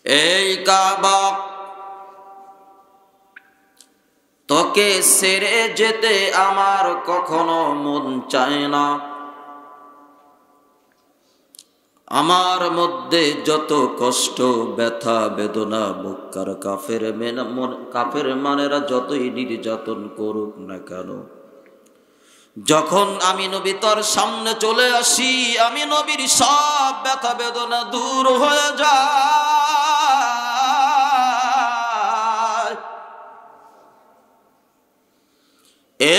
এই কাবা তোকে ছেড়ে যেতে আমার কখনো মন চায় না। আমার মধ্যে যত কষ্ট ব্যথা বেদনা বুককার কাফের মানেরা যতই নির্যাতন করুক না কেন, যখন আমি নবী তোর সামনে চলে আসি, আমি নবীর সব ব্যথা বেদনা দূর হয়ে যায়।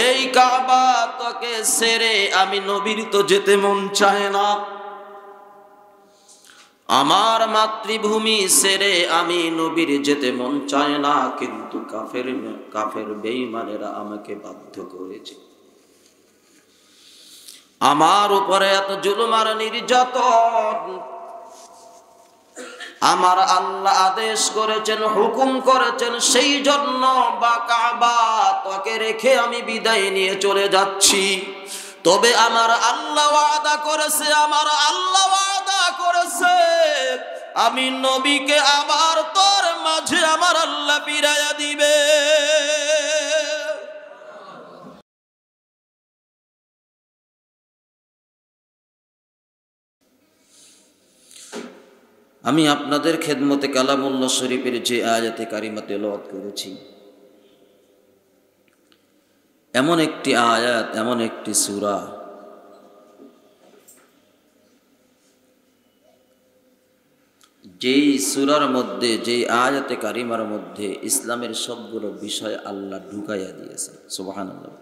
এই কাবা তোকে ছেড়ে আমি নবীর তো যেতে মন চায় না। আমার মাতৃভূমি ছেড়ে আমি নবীর যেতে মন চায় না, কিন্তু কাফের বেঈমানেরা আমাকে বাধ্য করেছে। আমার উপরে এত জুলুম আর নির্যাতন, আমার আল্লাহ আদেশ করেছেন, হুকুম করেছেন, সেই জন্য বা কাবা তোকে রেখে আমি বিদায় নিয়ে চলে যাচ্ছি। তবে আমার আল্লাহ ওয়াদা করেছে, আমি নবীকে আবার তোর মাঝে আমার আল্লাহ ফিরাইয়া দিবে। আমি আপনাদের খেদমতে কালামুল্লাহ শরীফের যে আয়াতে কারিমা তেলাওয়াত করেছি, এমন একটি আয়াত, এমন একটি সূরা যেই সূরার মধ্যে, যেই আয়াতে কারিমার মধ্যে ইসলামের সবগুলো বিষয় আল্লাহ ঢুকাইয়া দিয়েছেন। সুবহানাল্লাহ।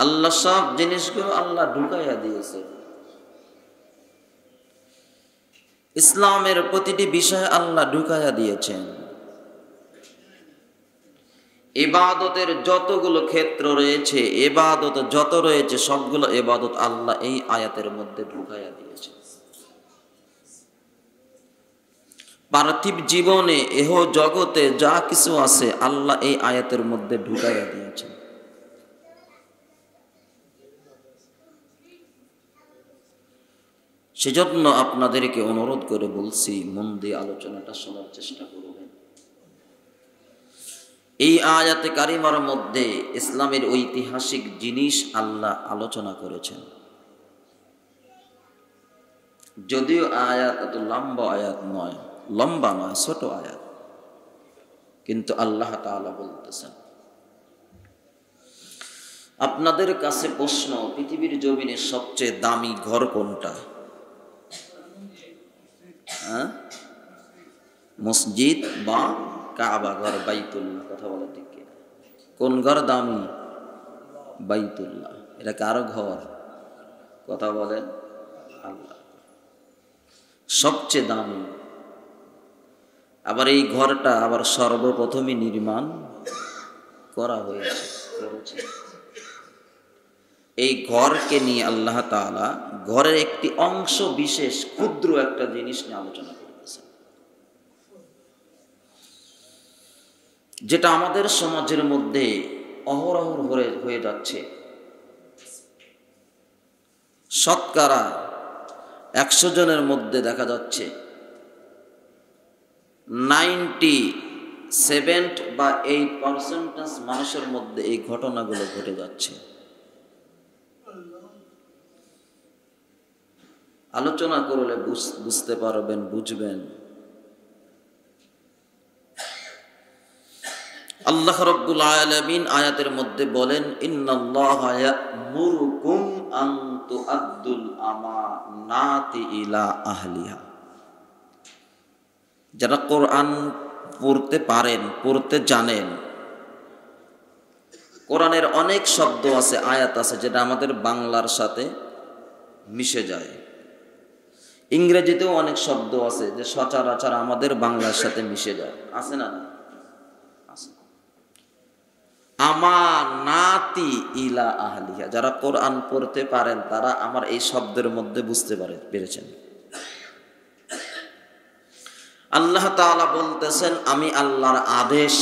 আল্লাহ সব জিনিসগুলো আল্লাহ ঢুকাইয়া দিয়েছে। ইসলামের প্রতিটি বিষয় আল্লাহ ঢুকাইয়া দিয়েছেন। ইবাদতের যতগুলো ক্ষেত্র রয়েছে, ইবাদত যত রয়েছে, সবগুলো ইবাদত আল্লাহ এই আয়াতের মধ্যে ঢুকাইয়া দিয়েছে। পার্থিব জীবনে এহ জগতে যা কিছু আছে আল্লাহ এই আয়াতের মধ্যে ঢুকাইয়া দিয়েছে। সেজন্য আপনাদেরকে অনুরোধ করে বলছি, মন দিয়ে আলোচনাটা শোনার চেষ্টা করবেন। এই আয়াতে কারিমার মধ্যে ইসলামের ঐতিহাসিক জিনিস আল্লাহ আলোচনা করেছেন। যদিও আয়াত এত লম্বা আয়াত নয়, ছোট আয়াত, কিন্তু আল্লাহ তাআলা বলতেছেন, আপনাদের কাছে প্রশ্ন, পৃথিবীর জমিনের সবচেয়ে দামি ঘর কোনটা? মসজিদ বা কাবা ঘর, বাইতুল্লাহ? কথা বলে ঠিক কিনা? কোন ঘর দামি? বাইতুল্লাহ। এটা কারো ঘর? কথা বলেন, আল্লাহ সবচেয়ে দামি। আবার এই ঘরটা আবার সর্বপ্রথমে নির্মাণ করা হয়েছে। এই ঘরকে নিয়ে আল্লাহ তাআলা ঘরের একটি অংশ বিশেষ, ক্ষুদ্র একটা জিনিস নিয়ে আলোচনা করতেছেন, যেটা আমাদের সমাজের মধ্যে অহরহ হয়ে যাচ্ছে। শতকরা 100 জনের মধ্যে দেখা যাচ্ছে 97 বা 8% মানুষের মধ্যে এই ঘটনাগুলো ঘটে যাচ্ছে। আলোচনা করলে বুঝতে পারবেন, বুঝবেন। আল্লাহ রাব্বুল আলামিন আয়াতের মধ্যে বলেন, ইন্নাল্লাহা ইয়া'মুরুকুম আন তু'আদ্দুল আমানাতি ইলা আহলিহা। যারা কোরআন পড়তে পারেন, পড়তে জানেন, কোরআনের অনেক শব্দ আছে, আয়াত আছে, যেটা আমাদের বাংলার সাথে মিশে যায়। ইংরেজিতেও অনেক শব্দ আছে যে সচরাচর আমাদের বাংলার সাথে মিশে যায়, আছে না? আছে। আমানাতি ইলা আহলিহা, যারা কোরআন পড়তে পারেন তারা আমার এই শব্দের মধ্যে বুঝতে পেরেছেন। আল্লাহ তাআলা বলতেছেন, আমি আল্লাহর আদেশ,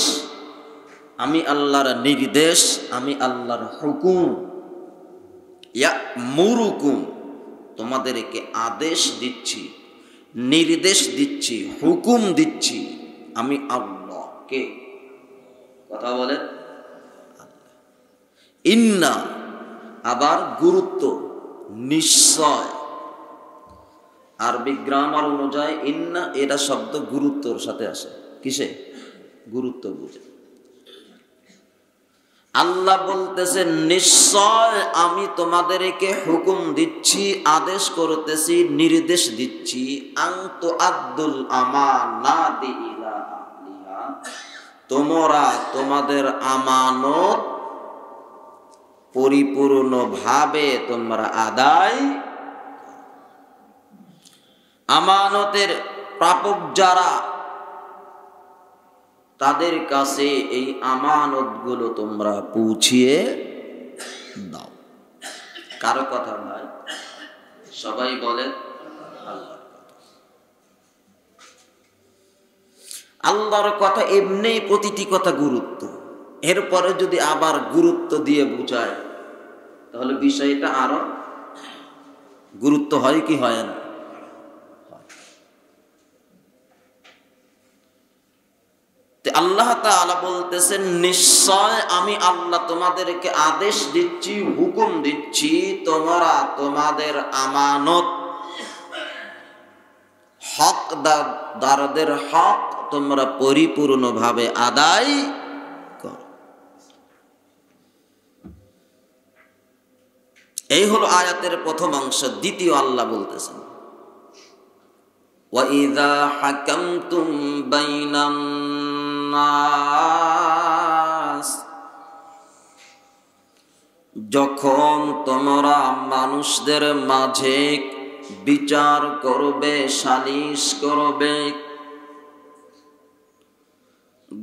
আমি আল্লাহর নির্দেশ, আমি আল্লাহর হুকুম, ইয়া'মুরুকুম, তোমাদেরকে আদেশ দিচ্ছি, নির্দেশ দিচ্ছি, হুকুম দিচ্ছি আমি আল্লাহ। কে কথা বলেন? ইন্না আবার গুরুত্ব, নিশ্চয়। আরবি গ্রামার অনুযায়ী ইন্না এটা শব্দ গুরুত্বর সাথে আসে। কিসে? গুরুত্ব বুঝে। আল্লাহ বলতেছেন নিশ্চয় আমি তোমাদেরকে হুকুম দিচ্ছি, আদেশ করতেছি, নির্দেশ দিচ্ছি, আনতু আব্দুল আমানাতি ইলা আহলিহা, তোমরা তোমাদের আমানত পরিপূর্ণভাবে তোমরা আদায়। আমানতের প্রাপক যারা তাদের কাছে এই আমানতগুলো তোমরা পৌঁছিয়ে দাও। কারো কথা নয়, সবাই বলেন আল্লাহর কথা। আল্লাহর কথা এমনি প্রতিটি কথা গুরুত্ব। এরপরে যদি আবার গুরুত্ব দিয়ে বুঝায় তাহলে বিষয়টা আরো গুরুত্ব হয় কি হয় না? আল্লাহ তাআলা বলতেছেন নিশ্চয় আমি আল্লাহ তোমাদেরকে আদেশ দিচ্ছি, হুকুম দিচ্ছি, তোমরা তোমাদের আমানত, হকদারদের হক তোমরা পরিপূর্ণভাবে আদায় করো। এই হলো আয়াতের প্রথম অংশ। দ্বিতীয় আল্লাহ বলতেছেন وَإِذَا حَكَمْتُمْ بَيْنَ النَّاسِ, যখন তোমরা মানুষদের মাঝে বিচার করবে, সালিশ করবে,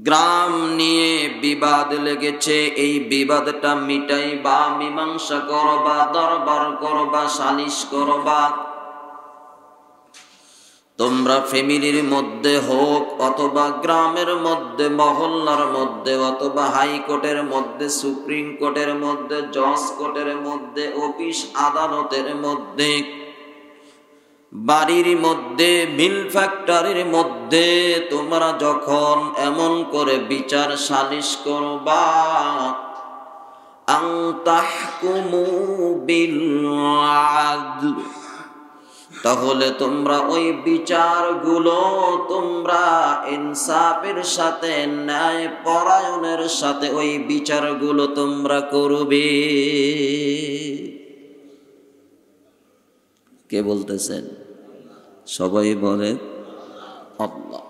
গ্রাম নিয়ে বিবাদ লেগেছে, এই বিবাদটা মিটাইবা, মীমাংসা করবা, দরবার করবা, সালিশ করবা। তোমরা ফ্যামিলির মধ্যে হোক অথবা গ্রামের মধ্যে, মহল্লার মধ্যে, অথবা হাইকোর্টের মধ্যে, সুপ্রিম কোর্টের মধ্যে, জজ কোর্টের মধ্যে, অফিস আদালতের মধ্যে, বাড়ির মধ্যে, মিল ফ্যাক্টরির মধ্যে, তোমরা যখন এমন করে বিচার সালিশ করবা, আন তাহকুমু বিল আদল, তাহলে তোমরা ওই বিচারগুলো তোমরা ইনসাফের সাথে, ন্যায় পরায়ণের সাথে ওই বিচারগুলো তোমরা করবে। কে বলতেছেন? সবাই বলে আল্লাহ।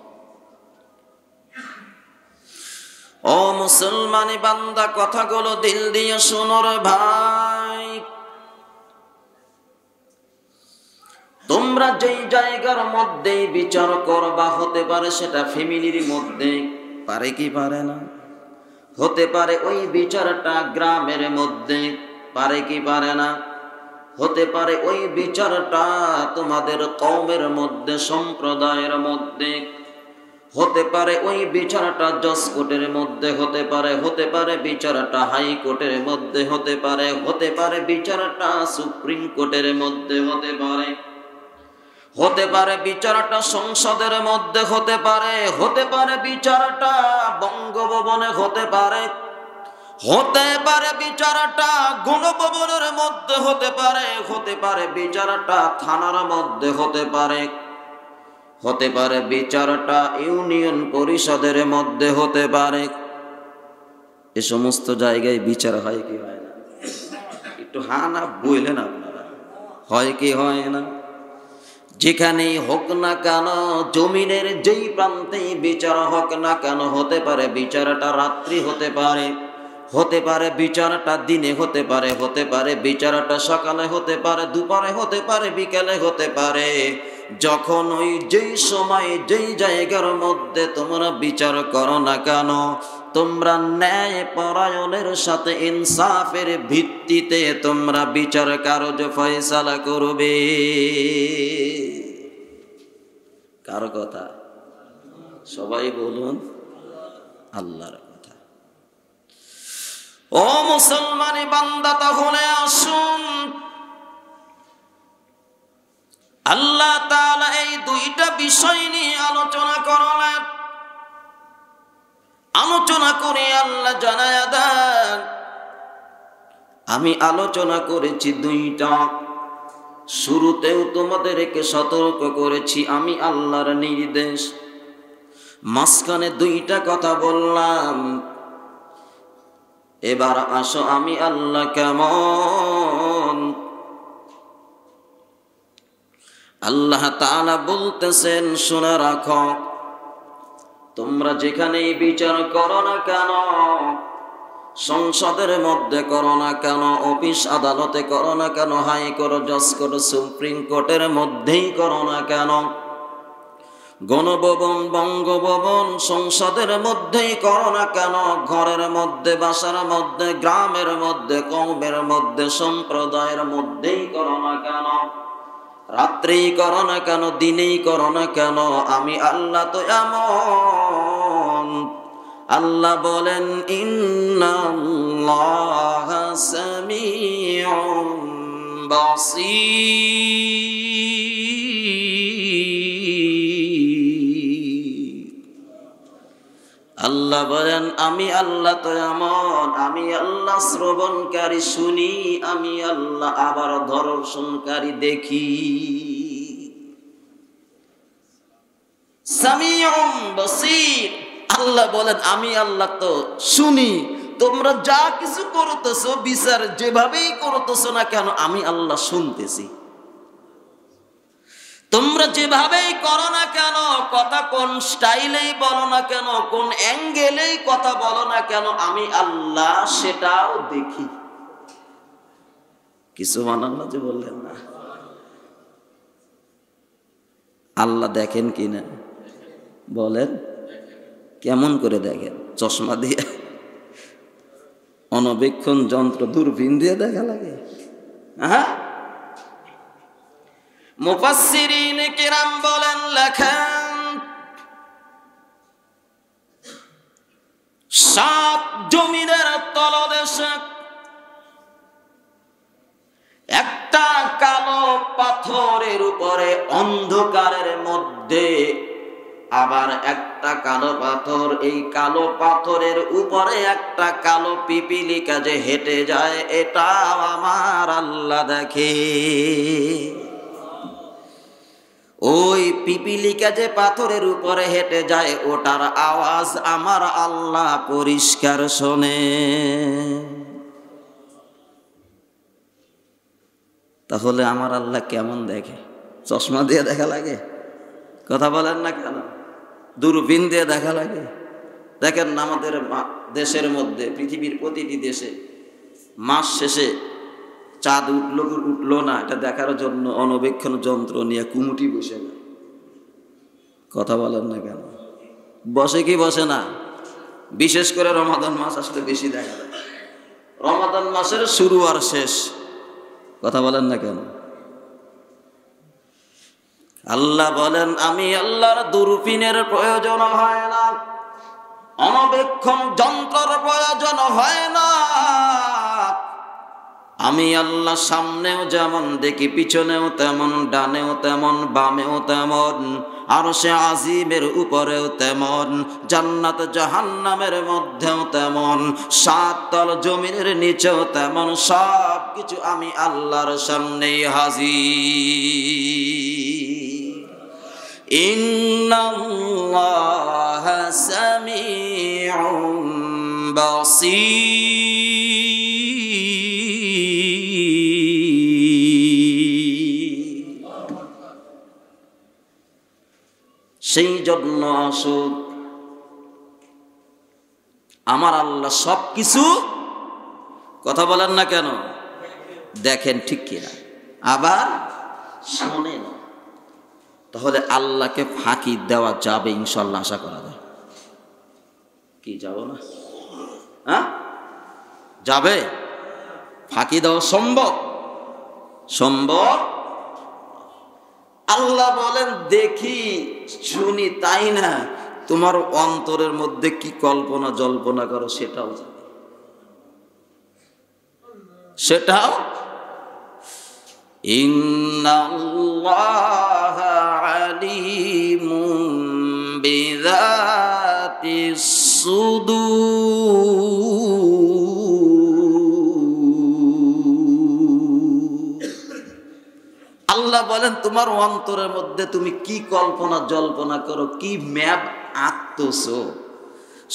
ও মুসলমানি বান্দা, কথাগুলো দিল দিয়ে শোনো রে ভাই। তোমরা যেই জায়গার মধ্যে বিচার করবা, হতে পারে সেটা ফ্যামিলির মধ্যে, পারে কি পারে না? হতে পারে ওই বিচারটা গ্রামের মধ্যে, পারে কি পারে না? হতে পারে ওই বিচারটা তোমাদের কওমের মধ্যে, সম্প্রদায়ের মধ্যে, হতে পারে ওই বিচারটা জজ কোর্টের মধ্যে, হতে পারে বিচারটা হাইকোর্টের মধ্যে, হতে পারে বিচারটা সুপ্রিম কোর্টের মধ্যে, হতে পারে বিচারটা সংসদের মধ্যে, হতে পারে বিচারটা বঙ্গভবনে, হতে পারে বিচারটা গণভবনের মধ্যে, হতে পারে বিচারটা থানার মধ্যে, হতে পারে বিচারটা ইউনিয়ন পরিষদের মধ্যে, হতে পারে। এ সমস্ত জায়গায় বিচার হয় কি হয় না? একটু হা না বললেন আপনারা, হয় কি হয় না? যেখানেই হোক না কেন, জমিনের যেই প্রান্তেই বিচার হোক না কেন, হতে পারে বিচারটা রাত্রি, হতে পারে বিচারটা দিনে, হতে পারে বিচারটা সকালে, হতে পারে দুপুরে, হতে পারে বিকেলে, হতে পারে। যখন ওই যেই সময় যেই জায়গার মধ্যে তোমরা বিচার করো না কেন, তোমরা ন্যায় পরায়ণের সাথে ইনসাফের ভিত্তিতে তোমরা বিচার কার্য ফয়সালা করবে। কার কথা? সবাই বলুন আল্লাহর কথা। ও মুসলমানি বান্দা, তাহলে আসুন আল্লাহ তাআলা এই দুইটা বিষয় নিয়ে আলোচনা করলেন। আলোচনা করে আল্লাহ জানায়া দেন, আমি আলোচনা করেছি দুইটা। শুরুতেও তোমাদেরকে সতর্ক করেছি, আমি আল্লাহর নির্দেশ। মাঝখানে দুইটা কথা বললাম। এবার আসো আমি আল্লাহ কেমন। আল্লাহ তাআলা বলতেছেন, শুনে রাখো, তোমরা যেখানেই বিচার করো না কেন, সংসদের মধ্যে করো না কেন, অফিস আদালতে করো না কেন, হাইকোর্ট, জজ কোর্ট, সুপ্রিম কোর্টের মধ্যেই করো না কেন, গণভবন, বঙ্গভবন, সংসদের মধ্যেই করো না কেন, ঘরের মধ্যে, বাসার মধ্যে, গ্রামের মধ্যে, কওমের মধ্যে, সম্প্রদায়ের মধ্যেই করো না কেন, রাত্রেই করো না কেন, দিনেই করো না কেন, আমি আল্লাহ তো এমন। আল্লাহ বলেন, ইন্নাল্লাহা সামিউম বাসীর। আল্লাহ বলেন, আমি আল্লাহ তো এমন, আমি আল্লাহ শ্রবণকারী, শুনি, আমি আল্লাহ আবার দর্শনকারী, দেখি। সামিউম বাসীর। আল্লাহ বলেন, আমি আল্লাহ তো শুনি, তোমরা যা কিছু করতেছো, বিচার যেভাবেই করতেছো না কেন, আমি আল্লাহ শুনতেছি। তোমরা যেভাবেই করো না কেন, কথা কোন স্টাইলেই বলো না কেন, কোন অ্যাঙ্গেলেই কথা বলো না কেন, আমি আল্লাহ সেটাও দেখি। কিছু আল্লাহ যে বললেন না, আল্লাহ দেখেন কিনা বলেন? কেমন করে দেখেন? চশমা দিয়ে, অনবেক্ষণ যন্ত্র, দূরবীন দিয়ে দেখা লাগে? হ্যাঁ, মুফাসসিরিন কিরাম বলেন, লেখেন, 7 জমিনের তলদেশে একটা কালো পাথরের উপরে, অন্ধকারের মধ্যে আবার একটা কালো পাথর, এই কালো পাথরের উপরে একটা কালো পিপিলিকা যে হেঁটে যায়, এটা আমার আল্লাহ দেখে। ওই পিপিলিকা যে পাথরের উপরে হেঁটে যায়, ওটার আওয়াজ আমার আল্লাহ পরিষ্কার শোনে। তাহলে আমার আল্লাহ কেমন দেখে? চশমা দিয়ে দেখা লাগে? কথা বলেন না কেন? দূরবীন দিয়ে দেখা লাগে? দেখেন না, আমাদের দেশের মধ্যে, পৃথিবীর প্রতিটি দেশে মাস শেষে চাঁদ উঠলো না, এটা দেখার জন্য অনবেক্ষণ যন্ত্র নিয়ে কুমুটি বসে না। কথা বলেন না কেন? বসে কি বসে না? বিশেষ করে রমাদান মাস আসলে বেশি দেখা যায়। রমাদান মাসের শুরু আর শেষ। কথা বলেন না কেন? আল্লাহ বলেন, আমি আল্লাহর দূরবীনের প্রয়োজন হয় না, অনবেক্ষণ যন্ত্রের প্রয়োজন হয় না। আমি আল্লাহ সামনেও যেমন দেখি, পিছনেও তেমন, ডানেও তেমন, বামেও তেমন, আরশে আজিমের উপরেও তেমন, জান্নাত জাহান্নামের মধ্যেও তেমন, 7 তল জমিনের নিচেও তেমন, সব কিছু আমি আল্লাহর সামনেই হাজির। ইন্নাল্লাহা সামিউম বাসীর। সেই জন্য আসুক, আমার আল্লাহ সব কিছু, কথা বলেন না কেন, দেখেন ঠিক কিনা, আবার শোনেন। তাহলে আল্লাহকে ফাঁকি দেওয়া যাবে ইনশাল্লাহ, আশা করা যায়। কি যাব না? হ্যাঁ, যাবে? ফাঁকি দেওয়া সম্ভব? সম্ভব? আল্লাহ বলেন, দেখি, শুনি, তাই না, তোমার অন্তরের মধ্যে কি কল্পনা জল্পনা করো সেটাও জানি, সেটাও। ইন্নাল্লাহা আলিমুম বিযাতিস সুদূর। আল্লাহ বলেন তোমার অন্তরের মধ্যে তুমি কি কল্পনা জল্পনা করো, কি ম্যাপ আঁকতেছো,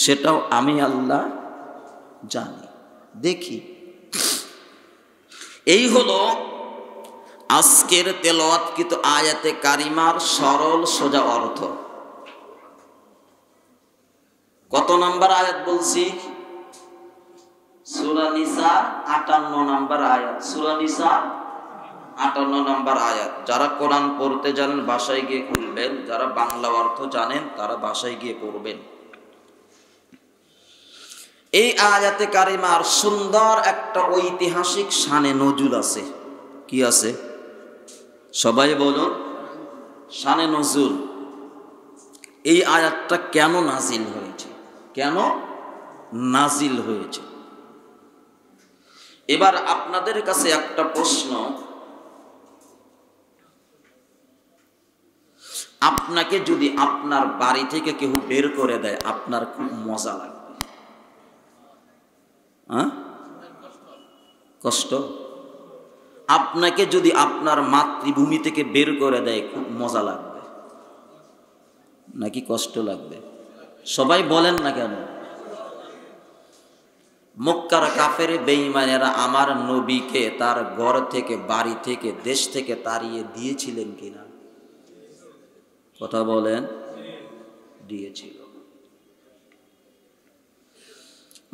সেটাও আমি আল্লাহ জানি, দেখি। এই হলো আজকের তেলাওয়াতকৃত আয়াতে কারিমার সরল সোজা অর্থ। কত নাম্বার আয়াত বলছি? সূরা নিসা 58 নাম্বার আয়াত। সূরা নিসা 58 নাম্বার আয়াত। যারা কোরআন পড়তে জানেন বাসায় গিয়ে খুলবেন, যারা বাংলা অর্থ জানেন তারা বাসায় গিয়ে পড়বেন। এই আয়াতে কারিমার সুন্দর একটা ঐতিহাসিক শানে নজুল আছে। কি আছে? সবাই বলুন, শানে নজুল। এই আয়াতটা কেন নাজিল হয়েছে, কেন নাজিল হয়েছে? এবার আপনাদের কাছে একটা প্রশ্ন, আপনাকে যদি আপনার বাড়ি থেকে কেউ বের করে দেয় আপনার খুব মজা লাগবে? হ্যাঁ, কষ্ট? আপনাকে যদি আপনার মাতৃভূমি থেকে বের করে দেয় খুব মজা লাগবে নাকি কষ্ট লাগবে? সবাই বলেন না কেন? মক্কার কাফের বেঈমানেরা আমার নবীকে তার ঘর থেকে, বাড়ি থেকে, দেশ থেকে তাড়িয়ে দিয়েছিলেন কিনা? কথা বলেন। দিয়েছিল।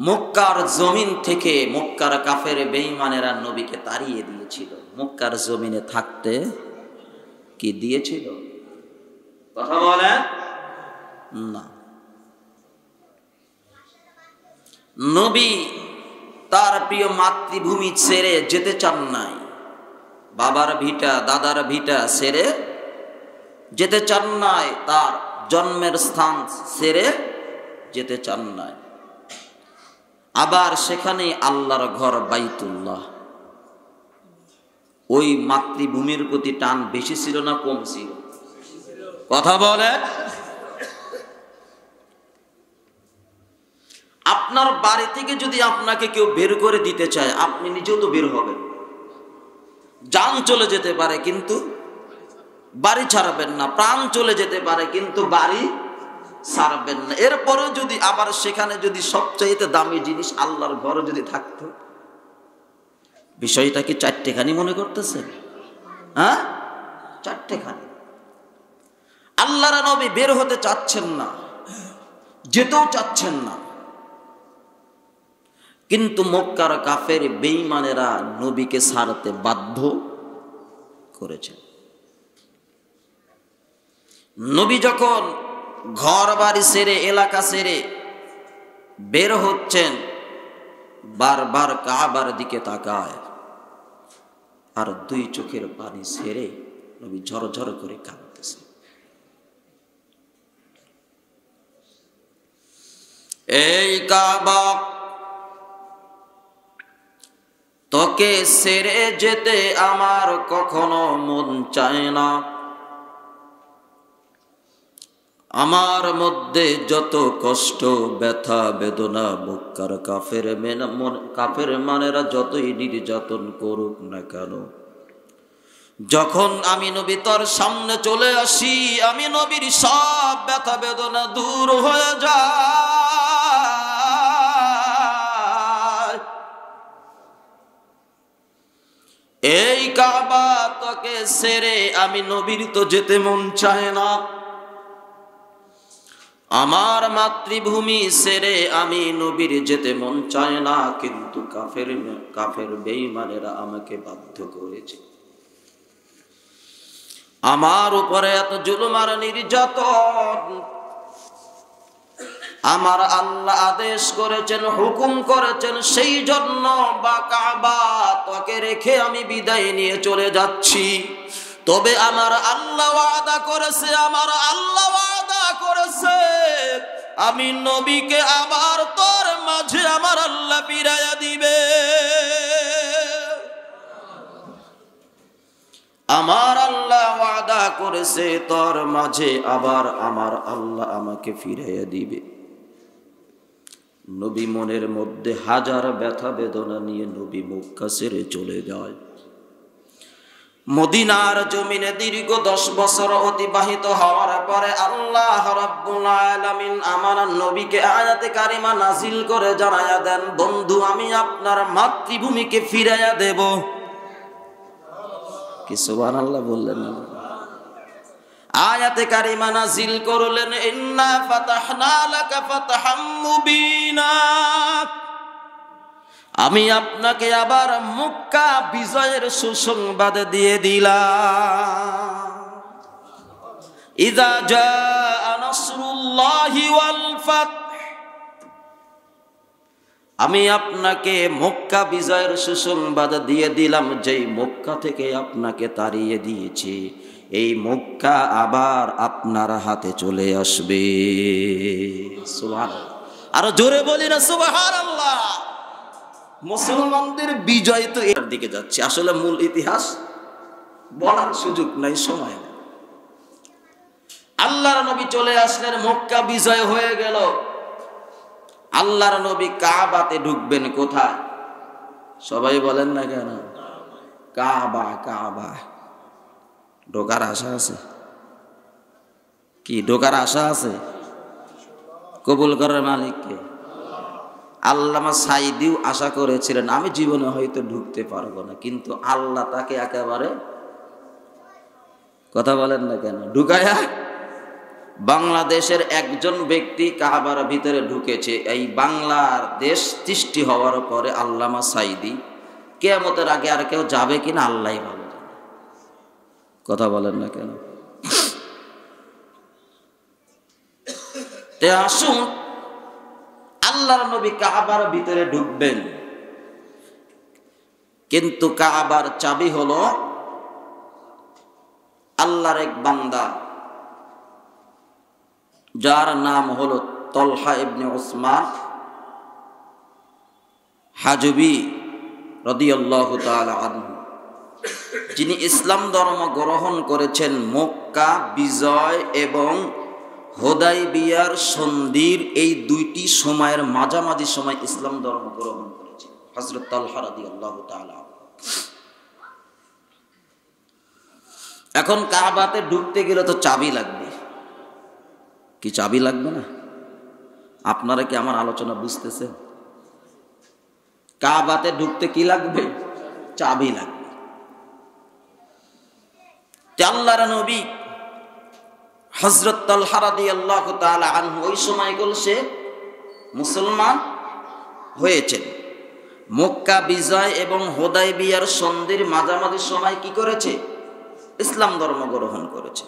মক্কার জমিন থেকে মক্কার কাফের বেঈমানেরা নবীকে তাড়িয়ে দিয়েছিল। মক্কার জমিনে থাকতে কি দিয়েছিল? কথা বলেন না। নবী তার প্রিয় মাতৃভূমি ছেড়ে যেতে চান নাই, বাবার ভিটা দাদার ভিটা ছেড়ে যেতে চান নাই, তার জন্মের স্থান ছেড়ে যেতে চান নাই। আবার সেখানে আল্লাহর ঘর বাইতুল্লাহ। ওই মাতৃভূমির প্রতি টান বেশি ছিল না কম ছিল? কথা বলে। আপনার বাড়ি থেকে যদি আপনাকে কেউ বের করে দিতে চায়, আপনি নিজেও তো বের হবেন। জান চলে যেতে পারে কিন্তু বাড়ি ছাড়বেন না, প্রাণ চলে যেতে পারে কিন্তু বাড়ি ছাড়বেন না। এরপরেও যদি আবার সেখানে যদি সবচাইতে দামি জিনিস আল্লাহর ঘরে যদি থাকতো, বিষয়টা কি চারটেখানি মনে করতেছেন? হ্যাঁ, চারটেখানি। আল্লাহর নবী বের হতে চাচ্ছেন না, যেতেও চাচ্ছেন না, কিন্তু মক্কার কাফের বেঈমানেরা নবীকে ছাড়তে বাধ্য করেছেন। নবী যখন ঘর বাড়ি ছেড়ে, এলাকা ছেড়ে বের হচ্ছেন, বারবার কাবার দিকে তাকায় আর দুই চোখের পানি ছেড়ে নবী ঝরঝর করে কাঁদতেছে। এই কাবা, তোকে ছেড়ে যেতে আমার কখনো মন চায় না। আমার মধ্যে যত কষ্ট, ব্যথা, বেদনা, মক্কার কাফের মানেরা যতই নির্যাতন করুক না কেন, যখন আমি নবী তোর সামনে চলে আসি, আমি নবীর সব ব্যথা বেদনা দূর হয়ে যায়। এই কাবা তোকে ছেড়ে আমি নবীর তো যেতে মন চায় না। আমার মাতৃভূমি ছেড়ে আমি নবীর যেতে মন চায় না, কিন্তু কাফের বেঈমানেরা আমাকে বাধ্য করেছে। আমার উপরে এত জুলুম আর নির্যাতন, আমার আল্লাহ আদেশ করেছেন, হুকুম করেছেন, সেই জন্য বা কাবা তোকে রেখে আমি বিদায় নিয়ে চলে যাচ্ছি। তবে আমার আল্লাহ ওয়াদা করেছে, আমার আল্লাহ ওয়াদা করেছে, আমি নবীকে আবার তোর মাঝে আমার আল্লাহ ফিরাইয়া দিবে। আমার আল্লাহ ওয়াদা করেছে তোর মাঝে আবার আমার আল্লাহ আমাকে ফিরাইয়া দিবে। নবী মনের মধ্যে হাজার ব্যথা বেদনা নিয়ে নবী মক্কা ছেড়ে চলে যায়। মদিনার জমিনে দীর্ঘ 10 বছর অতিবাহিত হওয়ার পরে আল্লাহ রাব্বুল আলামিন আমার নবীকে আয়াতে কারিমা নাজিল করে জানায়া দেন, বন্ধু আমি আপনার মাতৃভূমিকে ফিরাইয়া দেব। কি সুবহানাল্লাহ বললেন না? আয়াতে কারিমা নাজিল করলেন, ইন্না ফাতাহনা লাকা ফাতহাম মুবিনা, আমি আপনাকে আবার মক্কা বিজয়ের সুসংবাদ দিয়ে দিলাম। ইযা জাআ নাসরুল্লাহি ওয়াল ফাত, আমি আপনাকে মক্কা বিজয়ের সুসংবাদ দিয়ে দিলাম। যেই মক্কা থেকে আপনাকে তাড়িয়ে দিয়েছি, এই মক্কা আবার আপনার হাতে চলে আসবে। সুবহানাল্লাহ, আর জোরে বলি না সুবহানাল্লাহ। মুসলমানদের বিজয় তো এর দিকে যাচ্ছে, আসলে মূল ইতিহাস বলার সুযোগ নাই, সময় নেই। আল্লাহর নবী চলে আসলেন, মক্কা বিজয় হয়ে গেল। আল্লাহর নবী কাবাতে ঢুকবেন কোথায়? সবাই বলেন না কেন? কাবা। কাবা ঢোকার আশা আছে কি? ঢোকার আশা আছে? কবুল করার মালিককে। আল্লামা সাইদিও আশা করেছিলেন আমি জীবনে হয়তো ঢুকতে পারবো না, কিন্তু আল্লাহ তাকে একেবারে, কথা বলেন না কেন, ঢুকায়া বাংলাদেশের একজন ব্যক্তি কাবার ভিতরে ঢুকেছে। এই বাংলার দেশ সৃষ্টি হওয়ার পরে আল্লামা সাইদি, কিয়ামতের আগে আর কেউ যাবে কিনা আল্লাহই ভালো জানে, কথা বলেন না কেন। তে আসুন, আল্লাহর নবী কাবার ভিতরে ঢুকবেন, কিন্তু কাবার চাবি হলো আল্লাহর এক বান্দা, যার নাম হলো তলহা ইবনে উসমান হাজবি রাদিয়াল্লাহু তাআলা আনহু, যিনি ইসলাম ধর্ম গ্রহণ করেছেন মক্কা বিজয় এবং হুদায়বিয়ার সন্ধির এই দুইটি সময়ের মাঝামাঝি সময় ইসলাম ধর্ম গ্রহণ করেছেন হযরত তালহা রাদিয়াল্লাহু তাআলা। এখন কাবাতে ঢুকতে গেলে তো চাবি লাগবে, কি চাবি লাগবে না? আপনারা কি আমার আলোচনা বুঝতেছেন? কাবাতে ঢুকতে কি লাগবে? চাবি লাগবে। আল্লাহর নবী হযরত তালহা রাদিয়াল্লাহু তাআলা আনহু ওই সময় সে মুসলমান হয়েছেন। মক্কা বিজয় এবং হুদায়বিয়ার সন্ধির মাঝামাঝি সময় কি করেছে? ইসলাম ধর্ম গ্রহণ করেছে।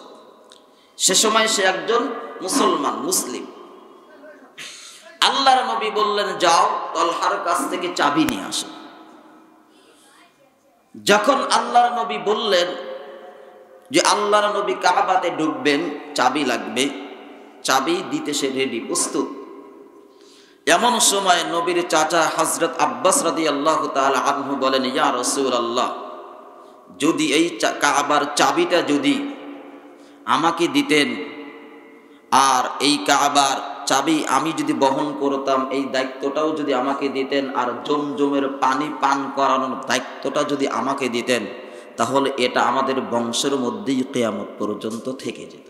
সে সময় সে একজন মুসলমান, মুসলিম। আল্লাহর নবী বললেন, যাও তালহার কাছ থেকে চাবি নিয়ে আসো। যখন আল্লাহর নবী বললেন যে আল্লাহর নবী কাবাতে ঢুকবেন, চাবি লাগবে, চাবি দিতে সে রেডি, প্রস্তুত। এমন সময় নবীর চাচা হযরত আব্বাস রাদিয়াল্লাহু তাআলা আনহু বলেন, ইয়া রাসূলুল্লাহ, যদি এই কাবার চাবিটা যদি আমাকে দিতেন, আর এই কাবার চাবি আমি যদি বহন করতাম, এই দায়িত্বটাও যদি আমাকে দিতেন, আর জমজমের পানি পান করানোর দায়িত্বটা যদি আমাকে দিতেন, তাহলে এটা আমাদের বংশের মধ্যেই কিয়ামত পর্যন্ত থেকে যেত।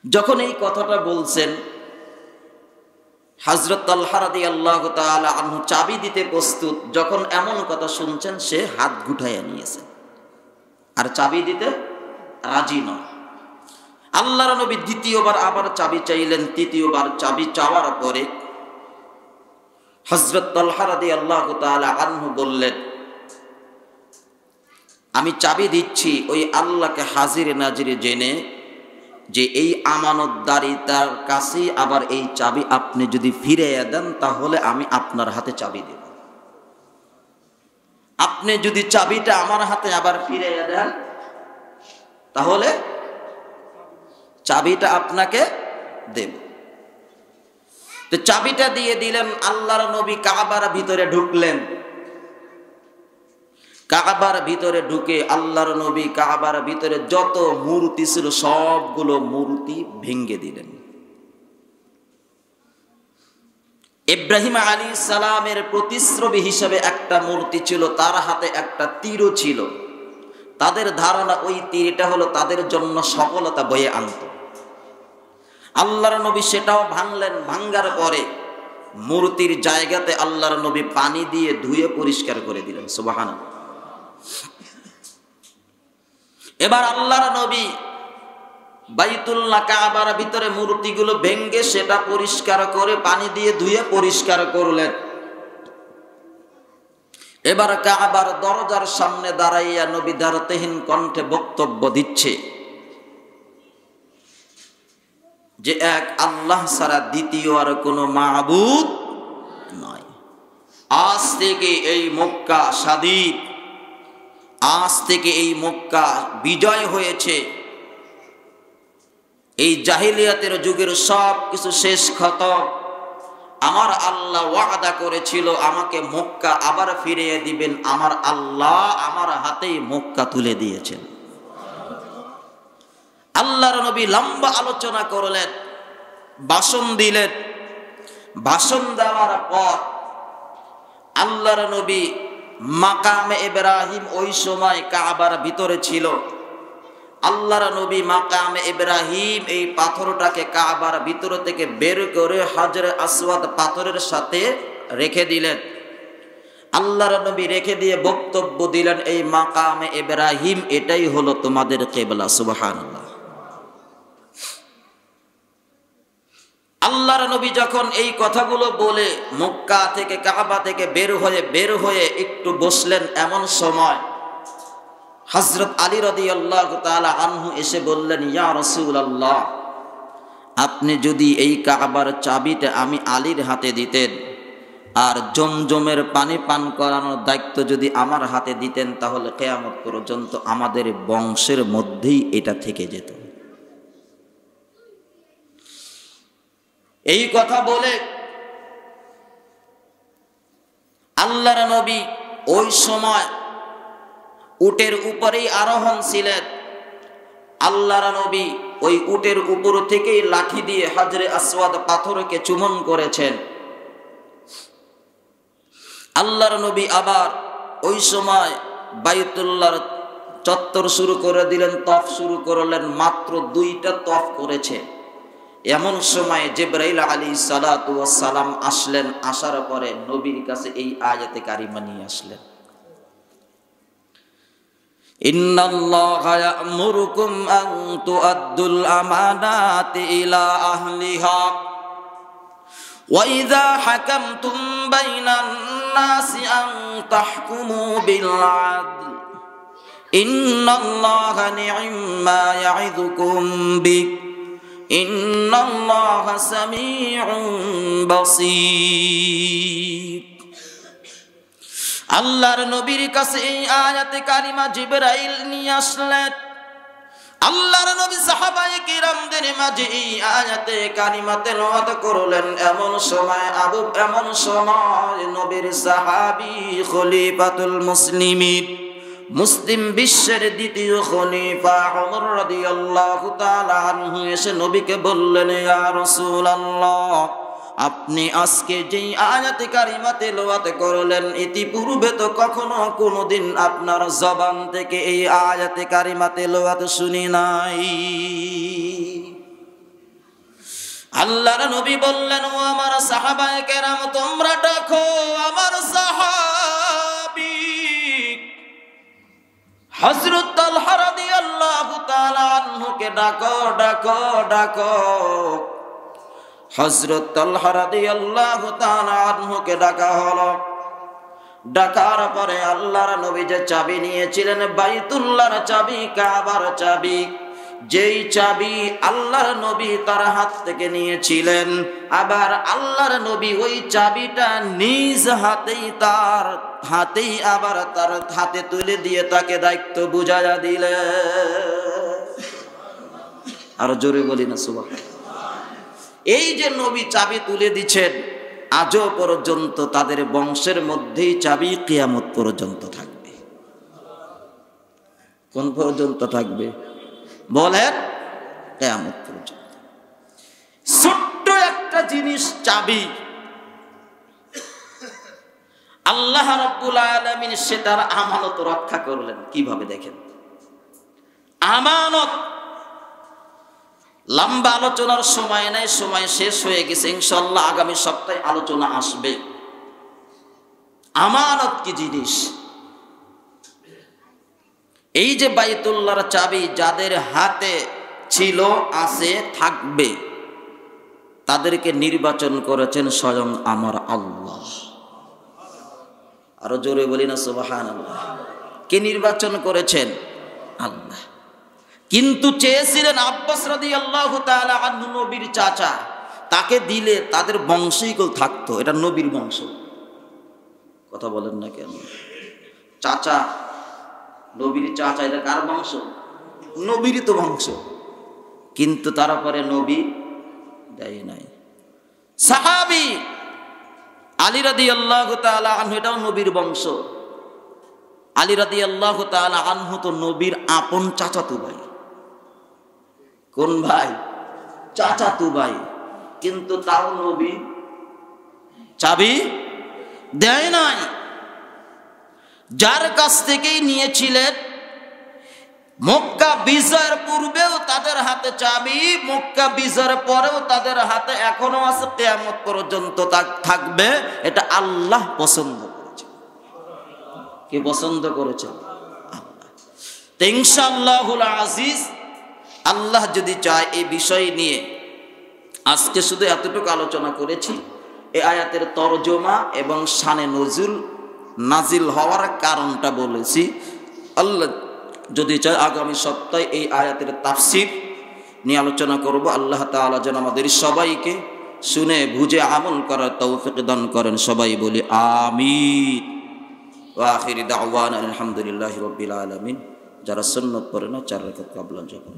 যখন এই কথাটা বলছেন, হযরত তালহা রাদিয়াল্লাহু তাআলা আনহু চাবি দিতে প্রস্তুত। যখন এমন কথা শুনছেন, সে হাত গুটাইয়া নিয়েছে, আর চাবি দিতে রাজি নয়। আল্লাহর নবী দ্বিতীয়বার আবার চাবি চাইলেন। তৃতীয়বার চাবি চাওয়ার পরে হযরত তালহা রাদিয়াল্লাহু তাআলা আনহু বললেন, আমি চাবি দিচ্ছি ওই আল্লাহকে হাজির নাজির জেনে যে এই আমানতদারিতার কাছে আবার এই চাবি আপনি যদি ফিরিয়ে দেন, তাহলে আমি আপনার হাতে চাবি দেব। আপনি যদি চাবিটা আমার হাতে আবার ফিরিয়ে দেন, তাহলে চাবিটা আপনাকে দেব। তো চাবিটা দিয়ে দিলেন। আল্লাহর নবী কাবার ভিতরে ঢুকলেন। কাবার ভিতরে ঢুকে আল্লাহর নবী কাবার ভিতরে যত মূর্তি ছিল সবগুলো মূর্তি ভেঙে দিলেন। ইব্রাহিম আলাইহিস সালামের প্রতিচ্ছবি হিসেবে একটা মূর্তি ছিল, তার হাতে একটা তীরও ছিল। তাদের ধারণা ওই তীরটা হলো তাদের জন্য সফলতা বয়ে আনত। আল্লাহর নবী সেটাও ভাঙলেন। ভাঙ্গার পরে মূর্তির জায়গাতে আল্লাহর নবী পানি দিয়ে ধুয়ে পরিষ্কার করে দিলেন। সুবহানাল্লাহ। এবার আল্লাহর নবী বাইতুল্লাহ কাবার ভিতরে মূর্তিগুলো ভেঙ্গে সেটা পরিষ্কার করে পানি দিয়ে ধুয়ে পরিষ্কার করলেন। এবার কাবার দরজার সামনে দাঁড়াইয়া নবী দ্বারতেহীন কণ্ঠে বক্তব্য দিচ্ছে যে এক আল্লাহ ছাড়া দ্বিতীয় আর কোনো মাবুদ নয়। আজ থেকে এই মক্কা স্বাধীন, আজ থেকে এই মক্কা বিজয় হয়েছে। এই জাহিলিয়াতের যুগের সব কিছু শেষ খতম। আমার আল্লাহ ওয়াদা করেছিল আমাকে মক্কা আবার ফিরিয়ে দিবেন। আমার আল্লাহ আমার হাতেই মক্কা তুলে দিয়েছেন। আল্লাহর নবী লম্বা আলোচনা করলেন, ভাষণ দিলেন। ভাষণ দেওয়ার পর আল্লাহর নবী মাকামে ইব্রাহিম ওই সময় কাবার ভিতরে ছিল। আল্লাহর নবী মাকামে ইব্রাহিম এই পাথরটাকে কাবার ভিতর থেকে বের করে হাজরে আসওয়াদ পাথরের সাথে রেখে দিলেন। আল্লাহর নবী রেখে দিয়ে বক্তব্য দিলেন, এই মাকামে ইব্রাহিম এটাই হলো তোমাদের কিবলা। সুবহানাল্লাহ। আল্লাহর নবী যখন এই কথাগুলো বলে মক্কা থেকে কাবা থেকে বের হয়ে একটু বসলেন, এমন সময় হযরত আলী রাদিয়াল্লাহু তাআলা আনহু এসে বললেন, ইয়া রাসূলুল্লাহ, আপনি যদি এই কাবার চাবিটা আমি আলীর হাতে দিতেন আর জমজমের পানি পান করানোর দায়িত্ব যদি আমার হাতে দিতেন তাহলে কিয়ামত পর্যন্ত আমাদের বংশের মধ্যেই এটা থেকে যেত। এই কথা বলে আল্লাহর নবী ওই সময় উটের উপরেই আরোহণ ছিলেন। আল্লাহর নবী ওই উটের উপর থেকেই লাঠি দিয়ে হাজরে আসওয়াদ পাথরকে চুম্বন করেছেন। আল্লাহর নবী আবার ওই সময় বাইতুল্লাহর চত্বর শুরু করে দিলেন, তফ শুরু করলেন। মাত্র 2টা তফ করেছে। এমন সময় জিবরাইল আলাইহিস সালাতু ওয়াস সালাম আসলেন। আসার পরে নবীর কাছে এই আয়াতে কারিমা নিয়ে আসলেন, ইন্নাল্লাহা ইয়া'মুরুকুম আন তু'আদ্দুল আমানাতি ইলা আহলিহা ওয়া ইযা হাকামতুম বাইনান নাসি আন তাহকুমু বিল আদল ইন্নাল্লাহা নি'ম্মা ইয়া'ইযুকুম বিহি ইন্নাল্লাহা সামিউন বাসীর। আল্লাহর নবীর কাছে এই আয়াতে কারিমা জিবরাইল নিয়ে আসলেন। আল্লাহর নবী সাহাবায়ে কিরামদের মাঝে এই আয়াতে কারিমা তেলাওয়াত করলেন। এমন সময় নবীর সাহাবী খলিফাতুল মুসলিমিন, মুসলিম বিশ্বের দ্বিতীয় খলিফা ওমর রাদিয়াল্লাহু তাআলা আনহু এসে নবীকে বললেন, ইয়া রাসূলুল্লাহ, আপনি আজকে যেই আয়াতে কারিমা তেলাওয়াত করলেন ইতিপূর্বে তো কখনো কোনোদিন আপনার জবান থেকে এই আয়াতে কারিমা তেলাওয়াত শুনি নাই। আল্লাহর নবী বললেন, ও আমার সাহাবায়ে কেরাম, তোমরা ডাকো আমার সাহাবী হযরত তালহা রাদিয়াল্লাহু তাআলা আনহুকে ডাকো ডাকো ডাকো। হযরত তালহা রাদিয়াল্লাহু তাআলা আনহুকে ডাকা হলো। ডাকার পরে আল্লাহর নবী যে চাবি নিয়েছিলেন, বাইতুল্লাহর চাবি, কাবার চাবি, যেই চাবি আল্লাহর নবী তার হাত থেকে নিয়েছিলেন, আবার আল্লাহর নবী ওই চাবিটা নিজ হাতেই আবার তার হাতে তুলে দিয়ে তাকে দায়িত্ব বুঝাইয়া দিলেন। আর জোরে বলি না সুবহানাল্লাহ। এই যে নবী চাবি তুলে দিচ্ছেন, আজও পর্যন্ত তাদের বংশের মধ্যেই চাবি কিয়ামত পর্যন্ত থাকবে। কোন পর্যন্ত থাকবে বলেন? কিয়ামত পর্যন্ত। ছোট্ট একটা জিনিস চাবি, আল্লাহ রাব্বুল আলামিন সেটার আমানত রক্ষা করলেন কিভাবে দেখেন। আমানত, লম্বা আলোচনার সময় নাই, সময় শেষ হয়ে গেছে। ইনশাআল্লাহ আগামী সপ্তাহে আলোচনা আসবে। আমানত কি জিনিস? এই যে বাইতুল্লাহর চাবি যাদের হাতে ছিল, আছে, থাকবে, তাদেরকে নির্বাচন করেছেন স্বয়ং আমার আল্লাহ। আরো জোরে বলি না সুবহানাল্লাহ। কে নির্বাচন করেছেন? আল্লাহ। কিন্তু চেয়েছিলেন আব্বাস রাদিয়াল্লাহু তাআলা আনহু, নবীর চাচা, তাকে দিলে তাদের বংশই কেউ থাকতো, এটা নবীর বংশ। কথা বলেন না কেন? চাচা, নবীর চাচা, এটা কার বংশ? নবীরই তো বংশ। কিন্তু তারপরে নবী দেয় নাই। সাহাবী আলী রাদিয়াল্লাহু তাআলা আনহু, এটাও নবীর বংশ। আলী রাদিয়াল্লাহু তাআলা আনহু তো নবীর আপন চাচাতো ভাই। কোন ভাই? চাচাতো ভাই। কিন্তু তাও নবী চাবি দেয় নাই। যার কাছ থেকেই নিয়েছিলেন, মক্কা বিজয়ের পূর্বেও তাদের হাতে চাবি, মক্কা বিজয়ের পরেও তাদের হাতে এখনো আছে, কিয়ামত পর্যন্ত থাকবে। এটা আল্লাহ পছন্দ করেছে। কে পছন্দ করেছে? আল্লাহ। ইনশাআল্লাহুল আজিজ, আল্লাহ যদি চায় এই বিষয় নিয়ে আজকে শুধু এতটুকু আলোচনা করেছি। এই আয়াতের তরজমা এবং শানে নজুল, নাজিল হওয়ার কারণটা বলেছি। আল্লাহ যদি চায় আগামী সপ্তাহে এই আয়াতের তাফসীর নিয়ে আলোচনা করব। আল্লাহ তাআলা যেন আমাদের সবাইকে শুনে বুঝে আমল করার তৌফিক দান করেন। সবাই বলি আমিন। ওয়া আখিরি দাওয়ানা আলহামদুলিল্লাহি রাব্বিল আলামিন। যারা সুন্নাত পড়ে না 4 রাকাত কাবলা জপন।